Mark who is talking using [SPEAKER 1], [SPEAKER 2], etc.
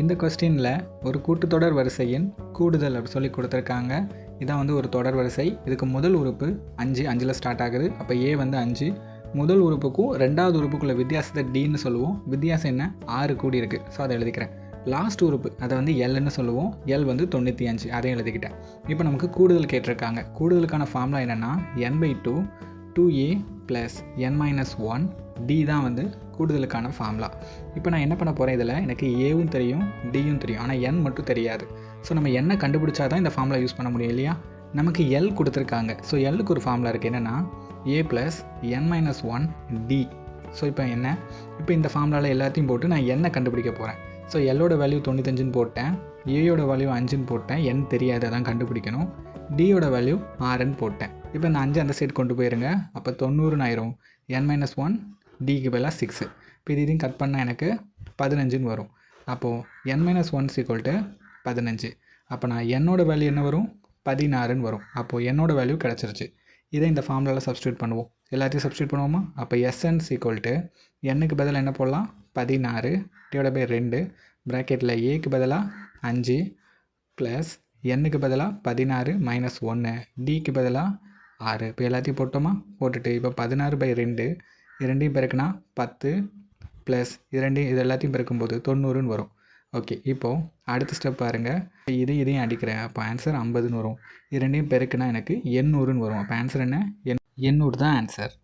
[SPEAKER 1] இந்த கொஸ்டினில் ஒரு கூட்டுத்தொடர் வரிசையின் கூடுதல் அப்படி சொல்லி கொடுத்துருக்காங்க. இதான் வந்து ஒரு தொடர் வரிசை. இதுக்கு முதல் உறுப்பு 5, 5ல் ஸ்டார்ட் ஆகுது. அப்போ ஏ வந்து 5. முதல் உறுப்புக்கும் ரெண்டாவது உறுப்புக்குள்ள வித்தியாசத்தை டின்னு சொல்லுவோம். வித்தியாசம் என்ன? 6 கூடி இருக்குது. ஸோ அதை எழுதிக்கிறேன். லாஸ்ட் உறுப்பு அதை வந்து எல்னு சொல்லுவோம். எல் வந்து 95, அதையும் எழுதிக்கிட்டேன். இப்போ நமக்கு கூடுதல் கேட்டிருக்காங்க. கூடுதலுக்கான ஃபார்முலா என்னென்னா n/2 2a + n-1 d தான் வந்து கூடுதலுக்கான ஃபார்முலா. இப்போ நான் என்ன பண்ண போகிறேன், இதில் எனக்கு ஏவும் தெரியும் டியும் தெரியும், ஆனால் n மட்டும் தெரியாது. ஸோ நம்ம என்ன கண்டுபிடிச்சா தான் இந்த ஃபார்முலா யூஸ் பண்ண முடியும் இல்லையா? நமக்கு எல் கொடுத்துருக்காங்க. ஸோ எல்லுக்கு ஒரு ஃபார்முலா இருக்குது. என்னென்னா a + n-1 d. ஸோ இப்போ என்ன, இப்போ இந்த ஃபார்முலாவில் எல்லாத்தையும் போட்டு நான் என்ன கண்டுபிடிக்க போகிறேன். ஸோ எல்லோட வேல்யூ 95ன்னு போட்டேன், ஏயோட வேல்யூ 5ன்னு போட்டேன், n தெரியாது, அதான் கண்டுபிடிக்கணும். டியோட வேல்யூ 6ன்னு போட்டேன். இப்போ இந்த 5 அந்த சைடு கொண்டு போயிருங்க. அப்போ 90 ஆயிரும். n-1 டிக்கு பதிலாக 6. இப்போ இதையும் கட் பண்ணால் எனக்கு 15ன்னு வரும். அப்போது n-1 = 15. அப்போ நான் என்னோட வேல்யூ என்ன வரும்? 16ன்னு வரும். அப்போது என்னோட வேல்யூ கிடச்சிருச்சு. இதை இந்த ஃபார்முலாவில் சப்ஸ்டியூட் பண்ணுவோம். எல்லாத்தையும் சப்ஸ்டியூட் பண்ணுவோமா? அப்போ Sn = என்னுக்கு பதிலாக என்ன போடலாம்? 16 / 2 ப்ராக்கெட்டில் ஏக்கு பதிலாக 5 ப்ளஸ் என்னுக்கு பதிலாக 16 - 1 டிக்கு பதிலாக 6. இப்போ எல்லாத்தையும் போட்டோமா? போட்டுட்டு இப்போ 16/2 இரண்டையும் பெருக்குனா 10 ப்ளஸ் இது எல்லாத்தையும் பெருக்கும்போது 90ன்னு வரும். ஓகே, இப்போது அடுத்த ஸ்டெப் பாருங்கள். இதையும் அடிக்கிறேன். அப்போ ஆன்சர் 50ன்னு வரும். இரண்டையும் பெருக்குனா எனக்கு 800ன்னு வரும். அப்போ ஆன்சர் என்ன? 800 தான் ஆன்சர்.